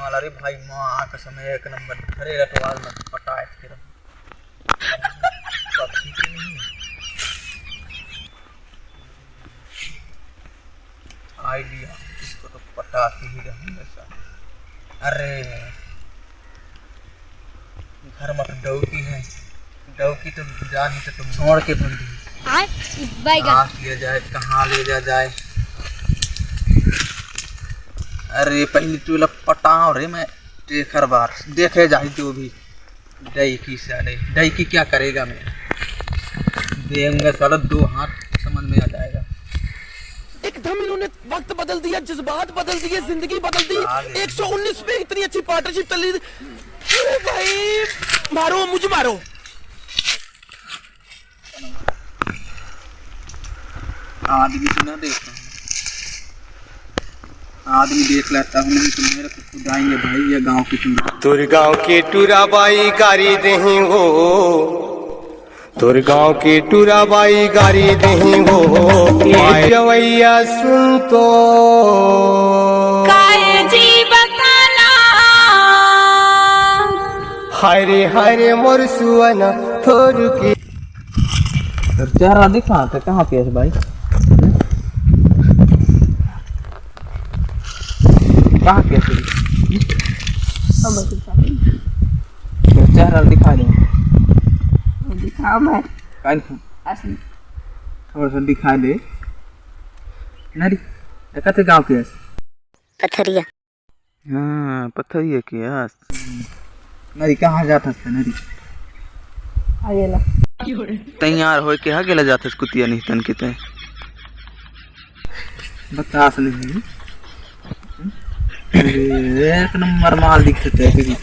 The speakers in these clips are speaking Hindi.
माल अरे भाई माँ का समय एक नंबर खरे रटवाल में पटाए फिर नहीं आइडिया इसको तो पटाती ही रहेंगे सर। अरे घर में तो डौकी है, डौकी तो जान ही तो तुम छोड़ के बंदी कहाँ ले जाए कहाँ ले जाए। अरे पहले तू लोग पटाओ रे मैं देखर बार देखे जाए जो भी डैकी साले डैकी क्या करेगा मैं देंगे साला 2 हाथ समझ में आ जाएगा। एकदम इन्होंने वक्त बदल दिया, जज्बात बदल दिए, जिंदगी बदल दी। 119 पे इतनी अच्छी पार्टनरशिप चली। अरे भाई मारो मुझे मारो। आदमी तो ना देखता हूँ, आदमी देख लेता हूँ नहीं तो मेरे को खुदाएंगे भाई ये गांव की टूरा। तोर गांव के टूराबाई गारी दही हो, तोर गांव के टूराबाई गारी दही हो। जवैया सुन तो जी बताना हाय रे मोर सुअना थोर की चेहरा दिखा था कहाँ पे है भाई, कहाँ पे चेहरा दिखा दो दिखाओ मैं थोड़ा सा दिखा दे नरी कहते गाँव के पथरिया। हाँ पथरिया के आस नरी कहाँ जाता था नरी आएला तैयार हो के हा गेला जाता कुतिया नहीं तन के तय बतास नहीं एक नंबर माल दिखते है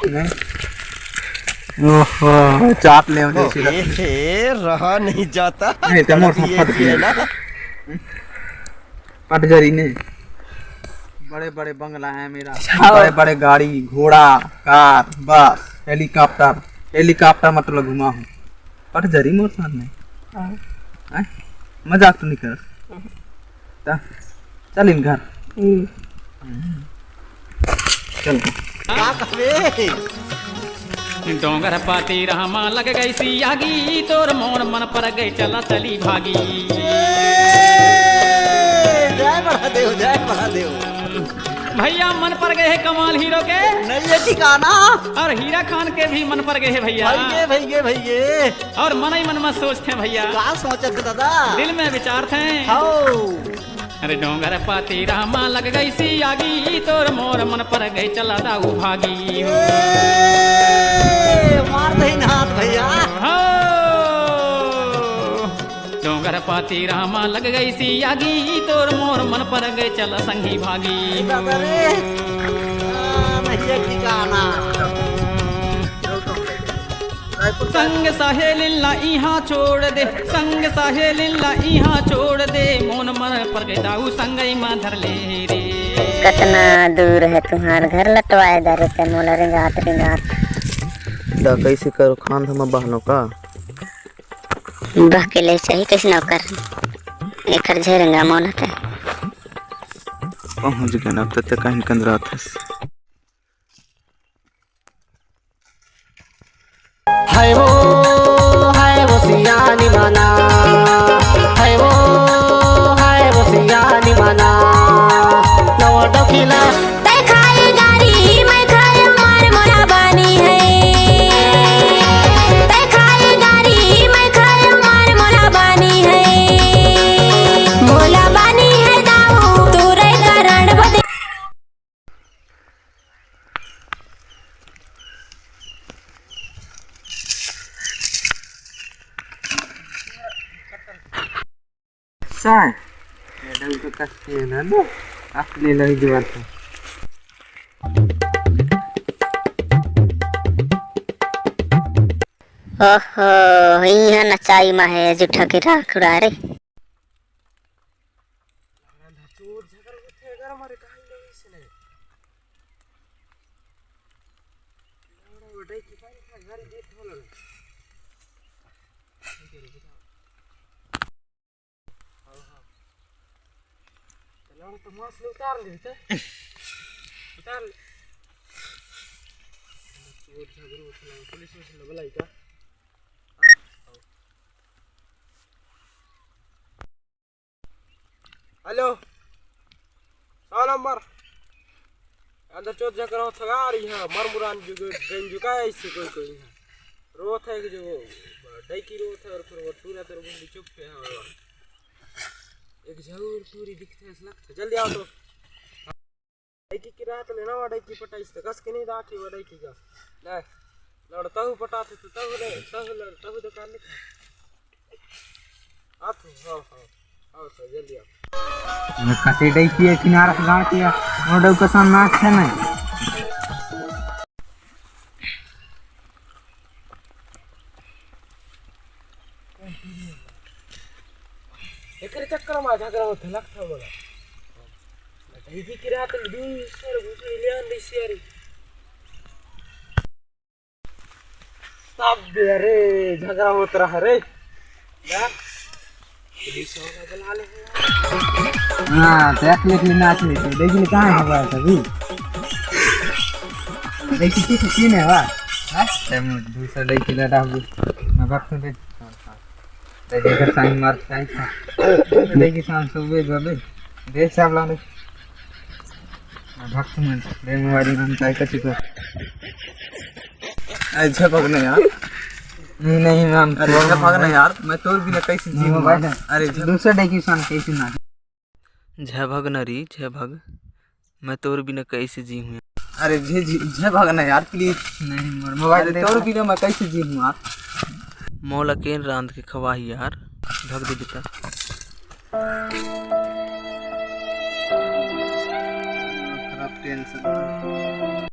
नहीं ओहो चाप ले रहा नहीं जाता नहीं तो मोर फट गया पटजरी ने बड़े बड़े बंगला है मेरा, बड़े बड़े गाड़ी घोड़ा कार बस हेलीकॉप्टर मतलब घुमा हूँ पटजरी मोर साथ में मजाक तो नहीं कर चल इन घर चल डोंगर पाती रामा लग गई सियागी तोर मोर मन पर गई चला चली भागी। जय बढ़ा देव भैया मन पर गए है कमाल हीरो के नहीं ये ठिकाना और हीरा खान के भी मन पर गए है भैया भैये और मन ही मन में सोचते हैं भैया क्या सोचत दादा दिल में विचार थे। अरे डोंगर पाती रामा लग गई सियागी तोर मोर मन पर गई चला दाऊ भागी। मार दही हाथ भैया डोंगर पाती रामा लग गई सियागी तोर मोर मन पर गई चल संगी भागी। संग सहेलिल्ला इहाँ छोड़ दे संग सहेलिल्ला इहाँ छोड़ दे मोन मन पर गई दाऊ संगई में धर ले रे। कितना दूर है तुम्हारा घर लटवाए दर ते मोला रिंगात दा कैसे करो खान हम बहनों का बह के ले चाहिए कैसे न कर एक झेरंगा मोना ते पहुंच गए ना तब तक कहीं कंदरा था। हाय वो सियानी माना हाय वो सियानी माना नवा डोकिला तै खाए गाड़ी मैं खाए मार मोला बानी है तै खाए गाड़ी मैं खाए मार मोला बानी है दाऊ तू रे कारण बदे Sai, ada untuk kasihan anu, asli lagi jual tu. ओहो यहाँ नचाई में है जुठा के राखुड़ा रे तो मास्क उतार ले हेलो 100 नंबर अंदर चौथ जाकर हो थगा रही है मरमुरान जो जुका है इससे कोई है रोथ है कि जो डाई की रोथ है और फिर वो पूरा तरह बंदी चुप पे है एक जरूर पूरी दिखते है लगता जल्दी आओ तो डाई की रात लेना वो डाई की पटा इस कस के नहीं राखी वो डाई की का ले लड़ता हूँ पटाते तो तब दुकान लिखा आ तो हाँ आओ सर जल्दी आओ कटे डाई किया किनारा से गाड़ किया मोडो का सान नाक है नहीं एक चक्कर में झगड़ा होता लगता बोला डाई की रात दूसरे घुसे ले आंदी शेरी सब रे झगड़ा होता रहा रे यार पुलिस वाला बुला ले हां देख ले नाच ले देखिए कहां है बात अभी देखिए किसी ने हुआ हां टाइम दूसरा देखिए लड़ा मैं वक्त पे देखिए साइन मार साइन देखिए शाम सुबह बाबे देख सब लाने भक्त में देमवाड़ी नाम काय कथि को अच्छा भगने यार नहीं मैम अरे भगना यार मैं तोर बिना कैसे जीऊं अरे दूसरा डे की शान कैसे ना जय भग नरी जय भग मैं तोर बिना कैसे जीऊं अरे जे भगना यार प्लीज नहीं मोबाइल तोर बिना मैं कैसे जीऊं यार मौला केन रांध के खवाही यार भग दे बेटा खराब टेंशन